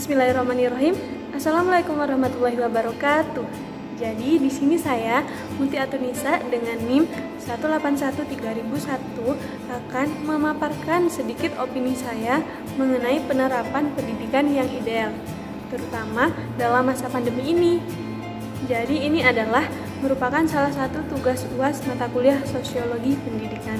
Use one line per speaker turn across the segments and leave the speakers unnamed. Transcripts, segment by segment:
Bismillahirrahmanirrahim. Assalamualaikum warahmatullahi wabarakatuh. Jadi di sini saya Muti Atunisa dengan NIM 1813001 akan memaparkan sedikit opini saya mengenai penerapan pendidikan yang ideal, terutama dalam masa pandemi ini. Jadi ini adalah merupakan salah satu tugas UAS mata kuliah Sosiologi Pendidikan.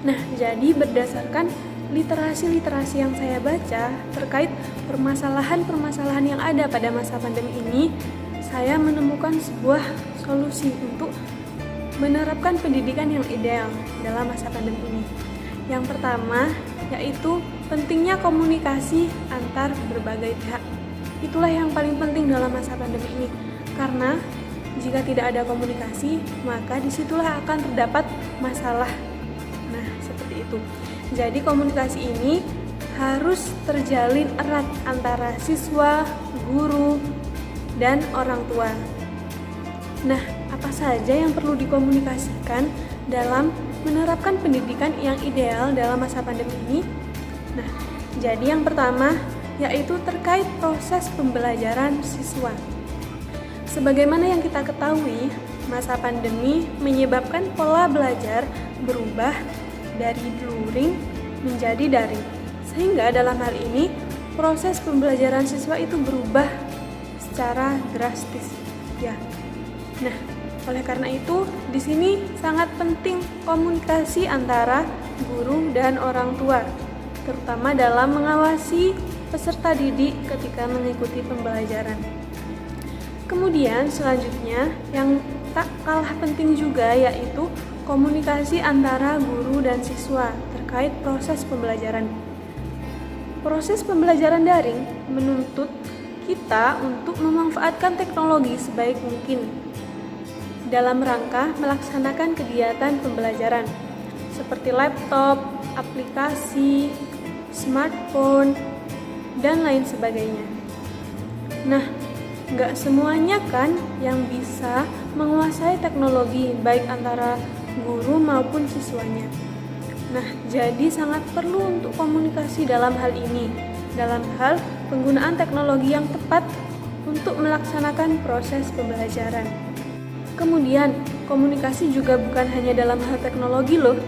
Nah, jadi berdasarkan literasi yang saya baca terkait permasalahan-permasalahan yang ada pada masa pandemi ini, saya menemukan sebuah solusi untuk menerapkan pendidikan yang ideal dalam masa pandemi ini. Yang pertama, yaitu pentingnya komunikasi antar berbagai pihak. Itulah yang paling penting dalam masa pandemi ini, karena jika tidak ada komunikasi, maka disitulah akan terdapat masalah. Nah, seperti itu. Jadi komunikasi ini harus terjalin erat antara siswa, guru, dan orang tua. Nah, apa saja yang perlu dikomunikasikan dalam menerapkan pendidikan yang ideal dalam masa pandemi ini? Nah, jadi yang pertama yaitu terkait proses pembelajaran siswa. Sebagaimana yang kita ketahui, masa pandemi menyebabkan pola belajar berubah dari luring menjadi daring. Sehingga dalam hal ini proses pembelajaran siswa itu berubah secara drastis. Ya. Nah, oleh karena itu di sini sangat penting komunikasi antara guru dan orang tua, terutama dalam mengawasi peserta didik ketika mengikuti pembelajaran. Kemudian selanjutnya yang tak kalah penting juga yaitu komunikasi antara guru dan siswa terkait proses pembelajaran. Proses pembelajaran daring menuntut kita untuk memanfaatkan teknologi sebaik mungkin dalam rangka melaksanakan kegiatan pembelajaran seperti laptop, aplikasi, smartphone, dan lain sebagainya. Nah, nggak semuanya kan yang bisa menguasai teknologi baik antara guru maupun siswanya. Nah, jadi sangat perlu untuk komunikasi dalam hal ini, dalam hal penggunaan teknologi yang tepat untuk melaksanakan proses pembelajaran. Kemudian, komunikasi juga bukan hanya dalam hal teknologi loh.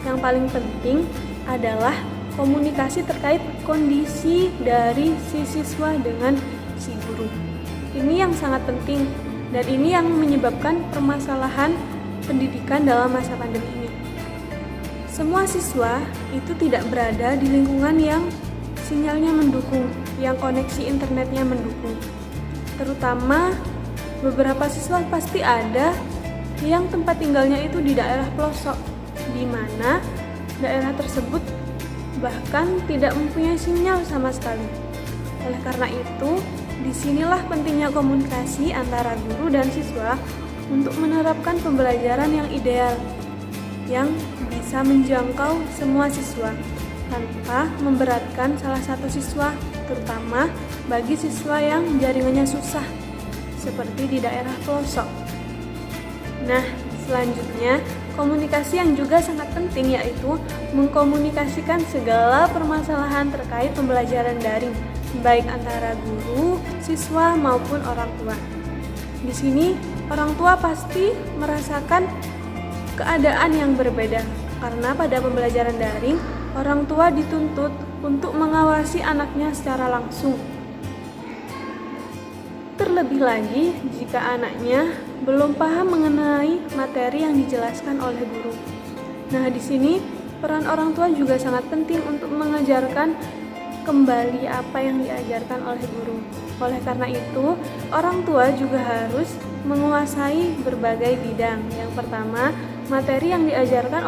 Yang paling penting adalah komunikasi terkait kondisi dari si siswa dengan si guru. Ini yang sangat penting dan ini yang menyebabkan permasalahan pendidikan dalam masa pandemi ini. Semua siswa itu tidak berada di lingkungan yang sinyalnya mendukung, yang koneksi internetnya mendukung. Terutama beberapa siswa pasti ada yang tempat tinggalnya itu di daerah pelosok, di mana daerah tersebut bahkan tidak mempunyai sinyal sama sekali. Oleh karena itu, disinilah pentingnya komunikasi antara guru dan siswa untuk menerapkan pembelajaran yang ideal, yang bisa menjangkau semua siswa tanpa memberatkan salah satu siswa, terutama bagi siswa yang jaringannya susah, seperti di daerah pelosok. Nah, selanjutnya, komunikasi yang juga sangat penting yaitu mengkomunikasikan segala permasalahan terkait pembelajaran daring, baik antara guru, siswa, maupun orang tua. Di sini, orang tua pasti merasakan keadaan yang berbeda, karena pada pembelajaran daring, orang tua dituntut untuk mengawasi anaknya secara langsung. Terlebih lagi jika anaknya belum paham mengenai materi yang dijelaskan oleh guru. Nah, di sini peran orang tua juga sangat penting untuk mengajarkan kembali apa yang diajarkan oleh guru. Oleh karena itu, orang tua juga harus menguasai berbagai bidang. Yang pertama, materi yang diajarkan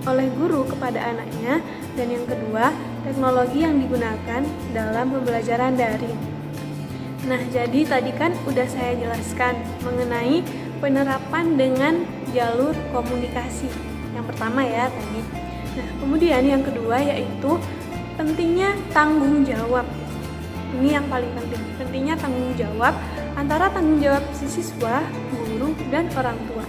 oleh guru kepada anaknya, dan yang kedua, teknologi yang digunakan dalam pembelajaran daring. Nah, jadi tadi kan udah saya jelaskan mengenai penerapan dengan jalur komunikasi. Yang pertama ya tadi. Nah, kemudian yang kedua yaitu pentingnya tanggung jawab. Ini yang paling penting. Pentingnya tanggung jawab antara tanggung jawab si siswa, guru, dan orang tua.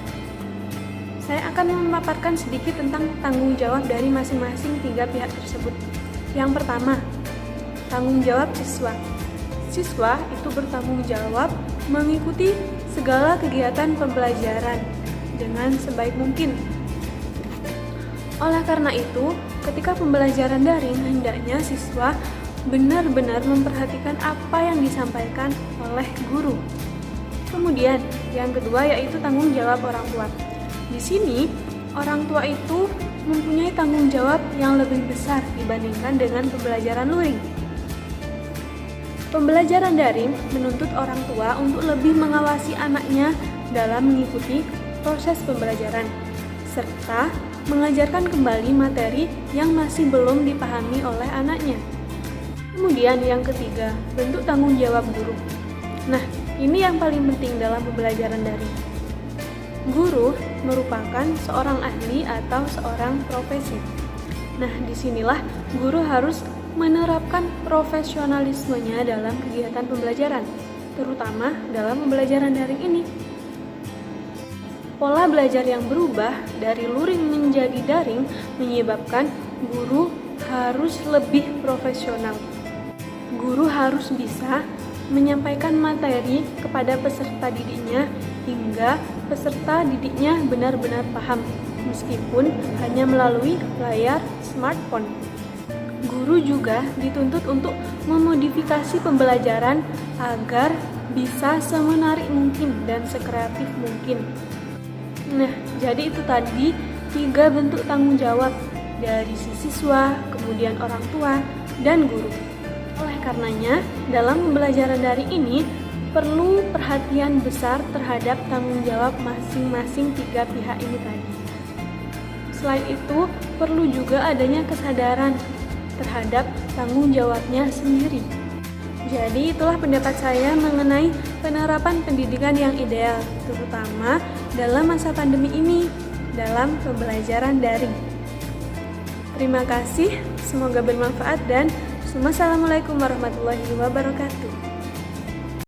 Saya akan memaparkan sedikit tentang tanggung jawab dari masing-masing tiga pihak tersebut. Yang pertama, tanggung jawab siswa. Siswa itu bertanggung jawab mengikuti segala kegiatan pembelajaran dengan sebaik mungkin. Oleh karena itu, ketika pembelajaran daring, hendaknya siswa benar-benar memperhatikan apa yang disampaikan oleh guru. Kemudian, yang kedua yaitu tanggung jawab orang tua. Di sini, orang tua itu mempunyai tanggung jawab yang lebih besar dibandingkan dengan pembelajaran luring. Pembelajaran daring menuntut orang tua untuk lebih mengawasi anaknya dalam mengikuti proses pembelajaran, serta mengajarkan kembali materi yang masih belum dipahami oleh anaknya. Kemudian yang ketiga, bentuk tanggung jawab guru. Nah, ini yang paling penting dalam pembelajaran daring. Guru merupakan seorang ahli atau seorang profesi. Nah, disinilah guru harus menerapkan profesionalismenya dalam kegiatan pembelajaran, terutama dalam pembelajaran daring ini. Pola belajar yang berubah dari luring menjadi daring menyebabkan guru harus lebih profesional. Guru harus bisa menyampaikan materi kepada peserta didiknya hingga peserta didiknya benar-benar paham, meskipun hanya melalui layar smartphone. Guru juga dituntut untuk memodifikasi pembelajaran agar bisa semenarik mungkin dan sekreatif mungkin. Nah, jadi itu tadi 3 bentuk tanggung jawab dari si siswa, kemudian orang tua, dan guru. Oleh karenanya, dalam pembelajaran daring ini perlu perhatian besar terhadap tanggung jawab masing-masing 3 pihak ini tadi. Selain itu, perlu juga adanya kesadaran terhadap tanggung jawabnya sendiri. Jadi itulah pendapat saya mengenai penerapan pendidikan yang ideal, terutama dalam masa pandemi ini dalam pembelajaran daring. Terima kasih, semoga bermanfaat dan wassalamualaikum warahmatullahi wabarakatuh.